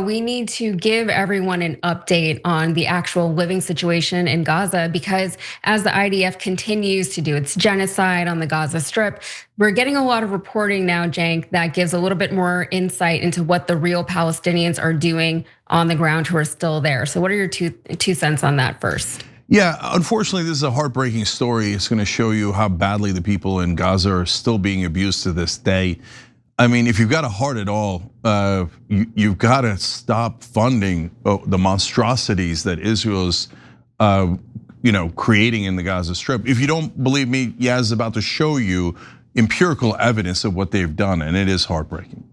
We need to give everyone an update on the actual living situation in Gaza because as the IDF continues to do its genocide on the Gaza Strip, we're getting a lot of reporting now, Cenk, that gives a little bit more insight into what the real Palestinians are doing on the ground who are still there. So what are your two cents on that first? Yeah, unfortunately, this is a heartbreaking story. It's gonna show you how badly the people in Gaza are still being abused to this day. I mean, if you've got a heart at all, you've got to stop funding the monstrosities that Israel's, creating in the Gaza Strip. If you don't believe me, Yaz is about to show you empirical evidence of what they've done, and it is heartbreaking.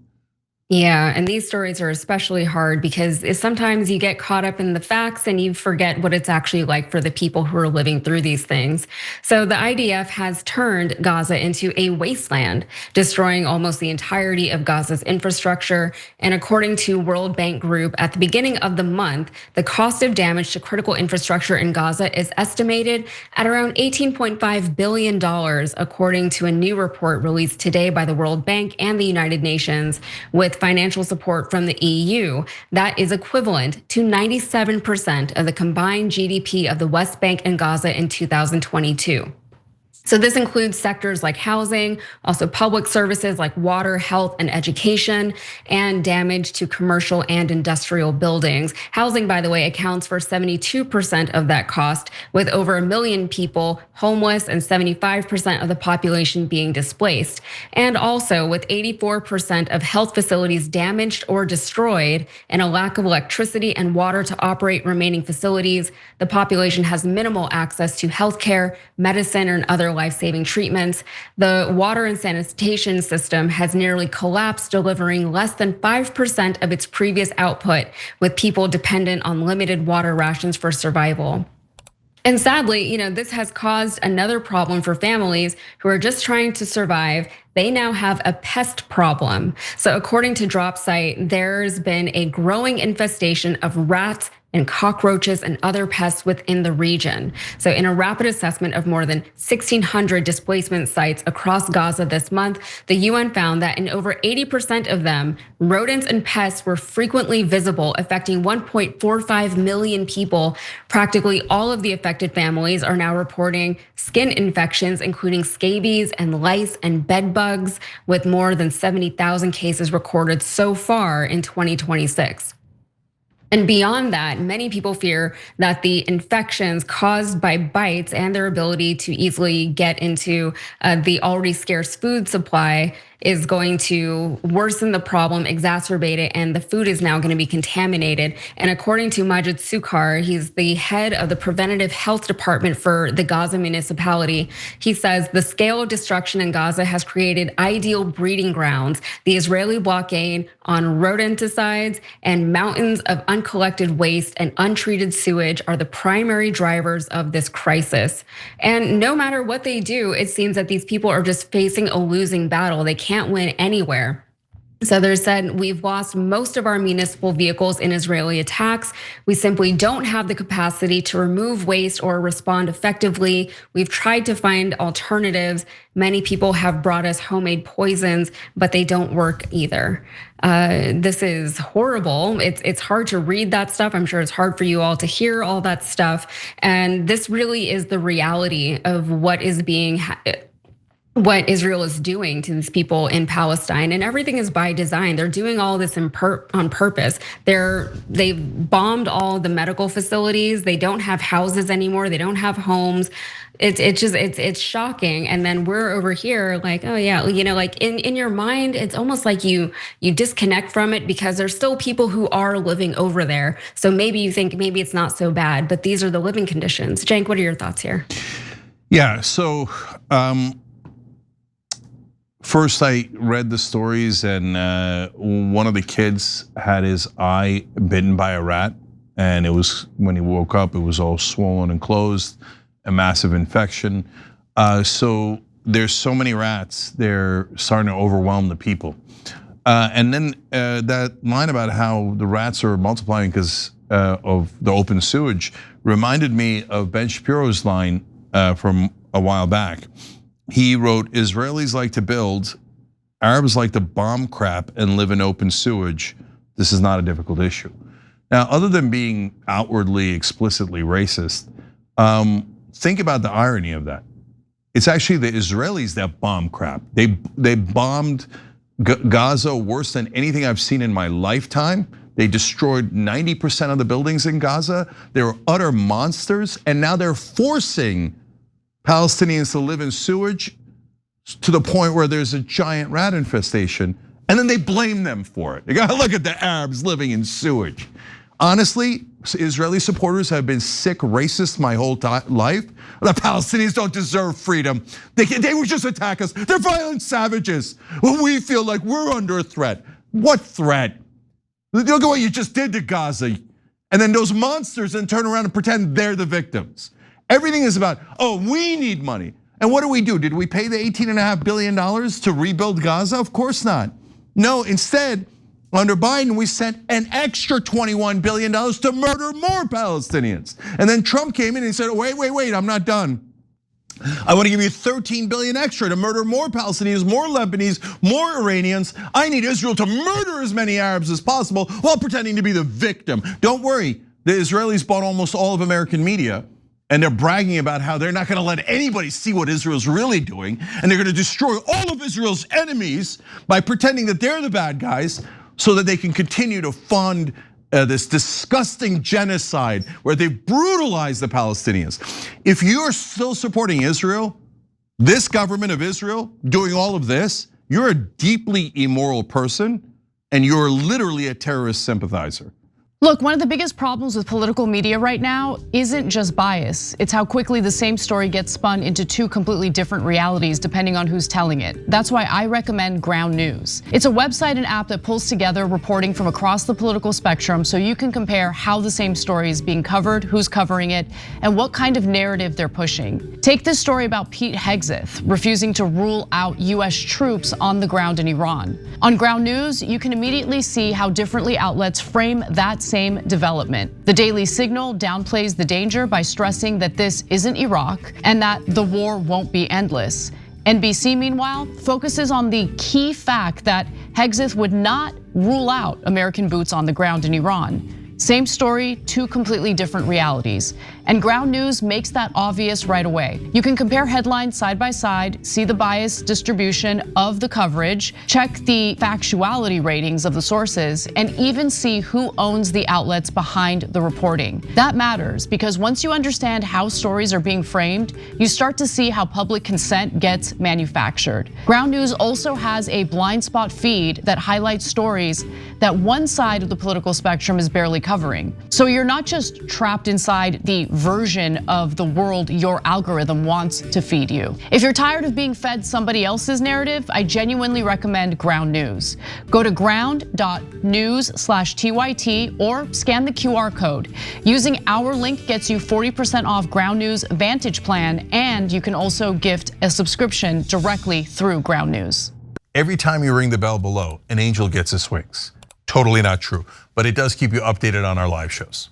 Yeah, and these stories are especially hard because sometimes you get caught up in the facts and you forget what it's actually like for the people who are living through these things. So the IDF has turned Gaza into a wasteland, destroying almost the entirety of Gaza's infrastructure. And according to World Bank Group, at the beginning of the month, the cost of damage to critical infrastructure in Gaza is estimated at around $18.5 billion, according to a new report released today by the World Bank and the United Nations, with financial support from the EU. That is equivalent to 97% of the combined GDP of the West Bank and Gaza in 2022. So this includes sectors like housing, also public services like water, health, and education, and damage to commercial and industrial buildings. Housing, by the way, accounts for 72% of that cost, with over 1 million people homeless and 75% of the population being displaced. And also with 84% of health facilities damaged or destroyed and a lack of electricity and water to operate remaining facilities, the population has minimal access to healthcare, medicine, and other life-saving treatments. The water and sanitation system has nearly collapsed, delivering less than 5% of its previous output, with people dependent on limited water rations for survival. And sadly, this has caused another problem for families who are just trying to survive. They now have a pest problem. So according to DropSite, there's been a growing infestation of rats and cockroaches and other pests within the region. So in a rapid assessment of more than 1,600 displacement sites across Gaza this month, the UN found that in over 80% of them, rodents and pests were frequently visible, affecting 1.45 million people. Practically all of the affected families are now reporting skin infections, including scabies and lice and bed bugs, with more than 70,000 cases recorded so far in 2026. And beyond that, many people fear that the infections caused by bites and their ability to easily get into the already scarce food supply is going to worsen the problem, exacerbate it, and the food is now going to be contaminated. And according to Majid Sukar, he's the head of the preventative health department for the Gaza municipality. He says the scale of destruction in Gaza has created ideal breeding grounds. The Israeli blockade on rodenticides and mountains of uncollected waste and untreated sewage are the primary drivers of this crisis. And no matter what they do, it seems that these people are just facing a losing battle. They can't win anywhere. So they said, we've lost most of our municipal vehicles in Israeli attacks. We simply don't have the capacity to remove waste or respond effectively. We've tried to find alternatives. Many people have brought us homemade poisons, but they don't work either. This is horrible. It's hard to read that stuff. I'm sure it's hard for you all to hear all that stuff. And this really is the reality of what Israel is doing to these people in Palestine, and everything is by design. They're doing all this on purpose. They've bombed all the medical facilities. They don't have houses anymore. They don't have homes. It's shocking. And then we're over here like, oh yeah, like in your mind, it's almost like you disconnect from it because there's still people who are living over there. So maybe you think maybe it's not so bad, but these are the living conditions. Cenk, what are your thoughts here? Yeah, so first, I read the stories, and one of the kids had his eye bitten by a rat, and it was when he woke up, it was all swollen and closed, a massive infection. So there's so many rats, they're starting to overwhelm the people. And then that line about how the rats are multiplying because of the open sewage reminded me of Ben Shapiro's line from a while back. He wrote, Israelis like to build, Arabs like to bomb crap and live in open sewage. This is not a difficult issue. Now, other than being outwardly, explicitly racist, think about the irony of that. It's actually the Israelis that bomb crap. They bombed Gaza worse than anything I've seen in my lifetime. They destroyed 90% of the buildings in Gaza. They were utter monsters, and now they're forcing Palestinians to live in sewage to the point where there's a giant rat infestation, and then they blame them for it. You gotta look at the Arabs living in sewage. Honestly, Israeli supporters have been sick racist my whole life. The Palestinians don't deserve freedom. They would just attack us. They're violent savages. Well, we feel like we're under a threat. What threat? Look at what you just did to Gaza. And then those monsters then turn around and pretend they're the victims. Everything is about, we need money. And what do? Did we pay the $18.5 billion to rebuild Gaza? Of course not. No, instead, under Biden, we sent an extra $21 billion to murder more Palestinians. And then Trump came in and he said, wait, I'm not done. I want to give you 13 billion extra to murder more Palestinians, more Lebanese, more Iranians. I need Israel to murder as many Arabs as possible while pretending to be the victim. Don't worry, the Israelis bought almost all of American media, and they're bragging about how they're not gonna let anybody see what Israel's really doing, and they're gonna destroy all of Israel's enemies by pretending that they're the bad guys so that they can continue to fund this disgusting genocide where they brutalize the Palestinians. If you are still supporting Israel, this government of Israel doing all of this, you're a deeply immoral person and you're literally a terrorist sympathizer. Look, one of the biggest problems with political media right now isn't just bias. It's how quickly the same story gets spun into two completely different realities depending on who's telling it. That's why I recommend Ground News. It's a website and app that pulls together reporting from across the political spectrum so you can compare how the same story is being covered, who's covering it, and what kind of narrative they're pushing. Take this story about Pete Hegseth refusing to rule out US troops on the ground in Iran. On Ground News, you can immediately see how differently outlets frame that same development. The Daily Signal downplays the danger by stressing that this isn't Iraq and that the war won't be endless. NBC, meanwhile, focuses on the key fact that Hegseth would not rule out American boots on the ground in Iran. Same story, two completely different realities. And Ground News makes that obvious right away. You can compare headlines side by side, see the bias distribution of the coverage, check the factuality ratings of the sources, and even see who owns the outlets behind the reporting. That matters because once you understand how stories are being framed, you start to see how public consent gets manufactured. Ground News also has a blind spot feed that highlights stories that one side of the political spectrum is barely covering. So you're not just trapped inside the version of the world your algorithm wants to feed you. If you're tired of being fed somebody else's narrative, I genuinely recommend Ground News. Go to ground.news/TYT or scan the QR code. Using our link gets you 40% off Ground News Vantage plan, and you can also gift a subscription directly through Ground News. Every time you ring the bell below, an angel gets his wings. Totally not true, but it does keep you updated on our live shows.